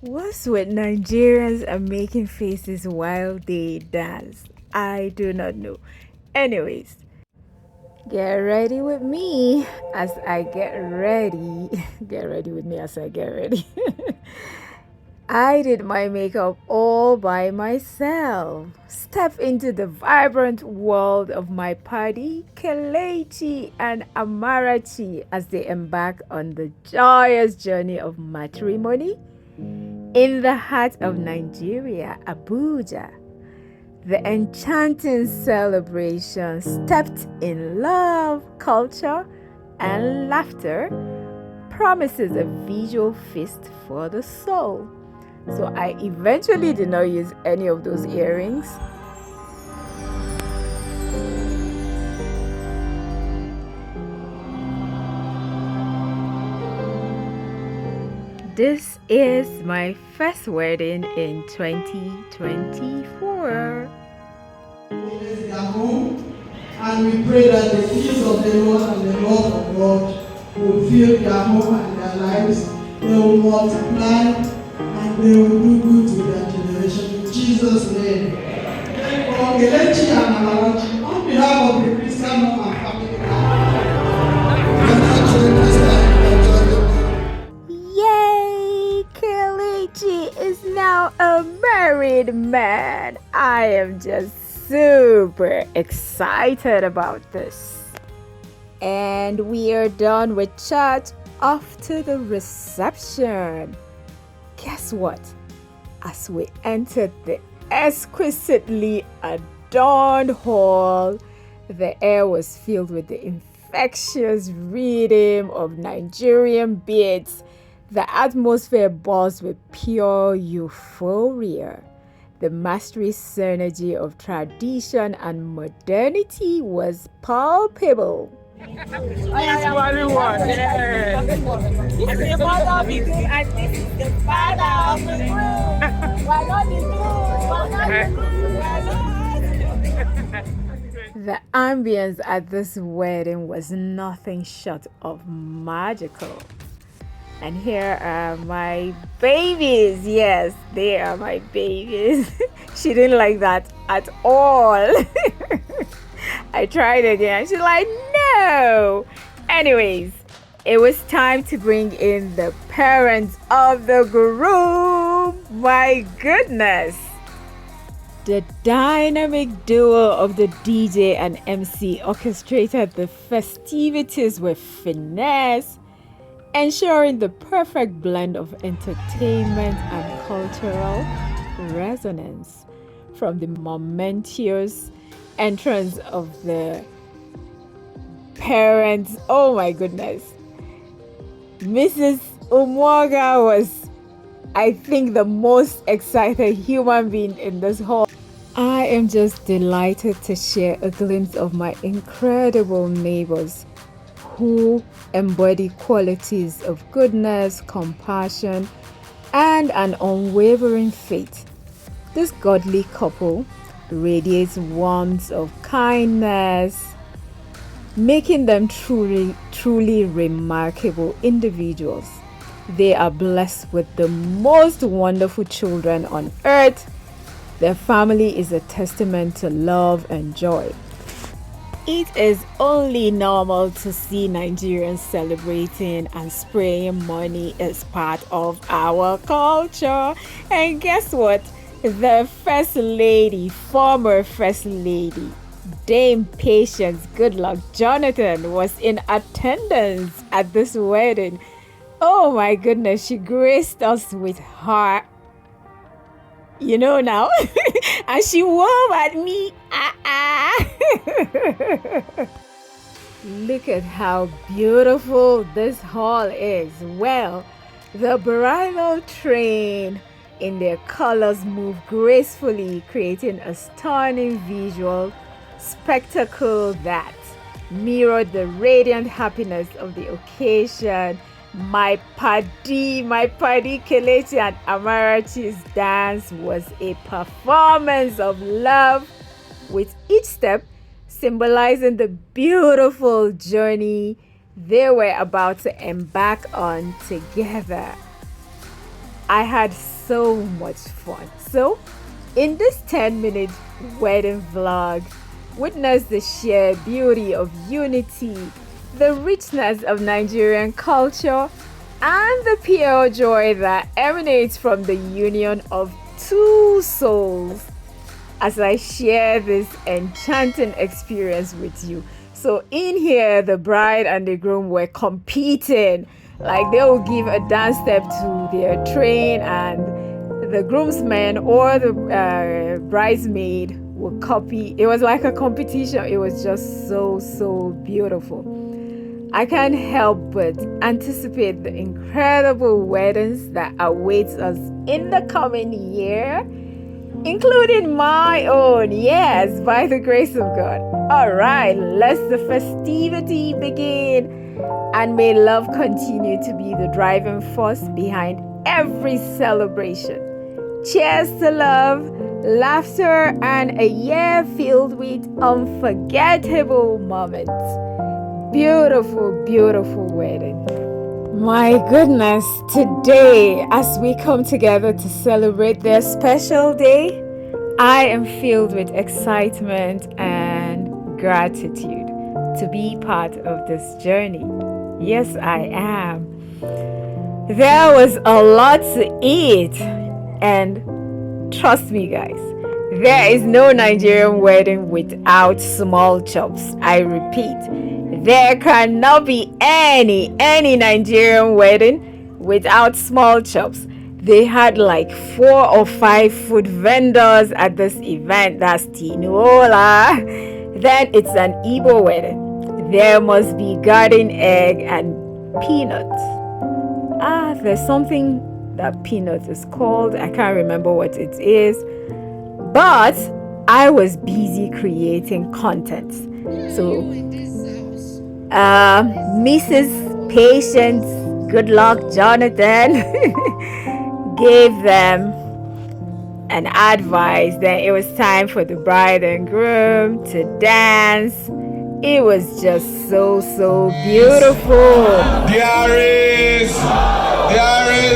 What's with Nigerians and making faces while they dance? I do not know. Anyways, get ready with me as I get ready. Get ready with me as I get ready. I did my makeup all by myself. Step into the vibrant world of my party, Kelechi and Amarachi, as they embark on the joyous journey of matrimony in the heart of Nigeria, Abuja. The enchanting celebration steeped in love, culture, and laughter promises a visual feast for the soul. So I eventually did not use any of those earrings. This is my first wedding in 2024. Bless their home, and we pray that the peace of the Lord and the love of God will fill their home and their lives. They will multiply and they will do good to their generation. In Jesus' name. Therefore, Kelechi and Amarachi, on behalf of the Christian home and family, Yay! Kelechi is now a married man. I am just super excited about this. And we are done with church, off to the reception. Guess what? As we entered the exquisitely adorned hall, the air was filled with the infectious rhythm of Nigerian beats. The atmosphere buzzed with pure euphoria. The mastery synergy of tradition and modernity was palpable. The ambience at this wedding was nothing short of magical. And here are my babies. Yes, they are my babies. She didn't like that at all. I tried again. She's like, no. Anyways, it was time to bring in the parents of the groom. My goodness. The dynamic duo of the DJ and MC orchestrated the festivities with finesse, ensuring the perfect blend of entertainment and cultural resonance. From the momentous entrance of the parents, oh my goodness, Mrs. Umwaga was, I think, the most excited human being in this hall. I am just delighted to share a glimpse of my incredible neighbors who embody qualities of goodness, compassion, and an unwavering faith. This godly couple radiates warmth of kindness, making them truly remarkable individuals. They are blessed with the most wonderful children on earth. Their family is a testament to love and joy. It is only normal to see Nigerians celebrating and spraying money as part of our culture. And guess what? The First Lady, former First Lady, Dame Patience Goodluck Jonathan, was in attendance at this wedding. Oh my goodness, she graced us with her, now, and she wove at me. Look at how beautiful this hall is. Well, the bridal train in their colors move gracefully, creating a stunning visual spectacle that mirrored the radiant happiness of the occasion. My paddy Kelechi and Amarachi's dance was a performance of love, with each step symbolizing the beautiful journey they were about to embark on together. I had so much fun. So, in this 10-minute wedding vlog, witness the sheer beauty of unity, the richness of Nigerian culture, and the pure joy that emanates from the union of two souls as I share this enchanting experience with you. So in here, the bride and the groom were competing. Like they will give a dance step to their train, and the groomsman or the bridesmaid will copy. It was like a competition. It was just so beautiful. I can't help but anticipate the incredible weddings that awaits us in the coming year, including my own, yes, by the grace of God. All right, let the festivity begin, and may love continue to be the driving force behind every celebration. Cheers to love, laughter, and a year filled with unforgettable moments. Beautiful wedding. My goodness, today, as we come together to celebrate their special day, I am filled with excitement and gratitude to be part of this journey. Yes, I am. There was a lot to eat, and trust me, guys, there is no Nigerian wedding without small chops. I repeat, there cannot be any Nigerian wedding without small chops. They had like 4 or 5 food vendors at this event. That's Tinola. Then it's an Igbo wedding. There must be garden egg and peanuts. There's something that peanut is called. I can't remember what it is. But I was busy creating content. So Mrs. Patience, good luck, Jonathan, gave them an advice. Then it was time for the bride and groom to dance. It was just so beautiful. There is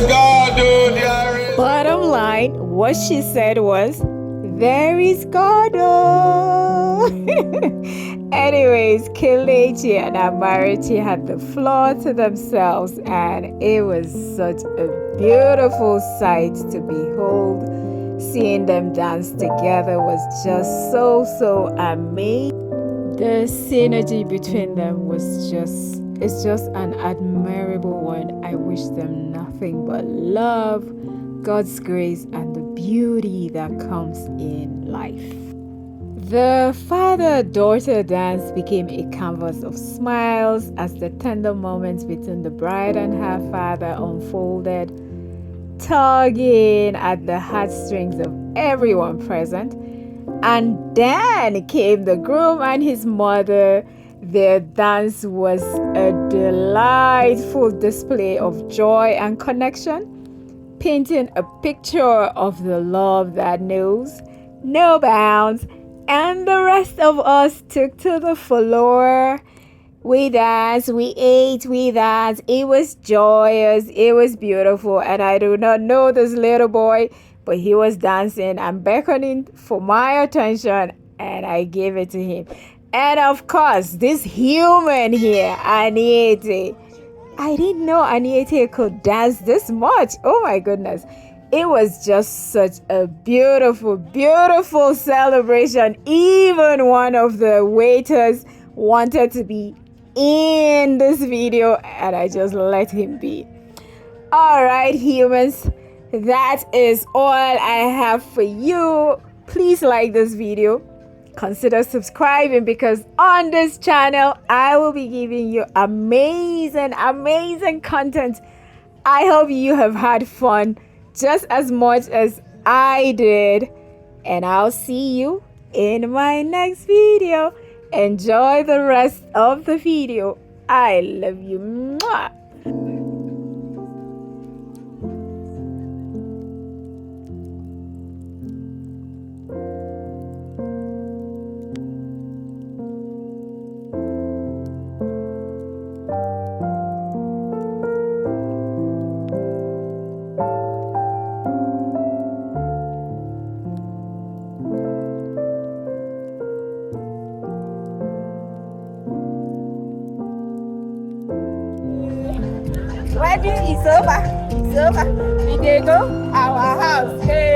God, there is. Bottom line, what she said was, there is God. Anyways, Kelechi and Amarichi had the floor to themselves, and it was such a beautiful sight to behold. Seeing them dance together was just so amazing. The synergy between them was it's just an admirable one. I wish them nothing but love, God's grace, and the beauty that comes in life. The father-daughter dance became a canvas of smiles as the tender moments between the bride and her father unfolded, tugging at the heartstrings of everyone present. And then came the groom and his mother. Their dance was a delightful display of joy and connection, painting a picture of the love that knows no bounds. And the rest of us took to the floor. We danced, we ate, we danced. It was joyous, it was beautiful. And I do not know this little boy, but he was dancing and beckoning for my attention, and I gave it to him. And of course, this human here, Aniete. I didn't know Aniete could dance this much. Oh my goodness. It was just such a beautiful celebration. Even one of the waiters wanted to be in this video, and I just let him be. All right, humans, that is all I have for you. Please like this video. Consider subscribing, because on this channel, I will be giving you amazing content. I hope you have had fun just as much as I did. And I'll see you in my next video. Enjoy the rest of the video. I love you. Mwah. Wedding is over. It's over. We dey go our house. Hey.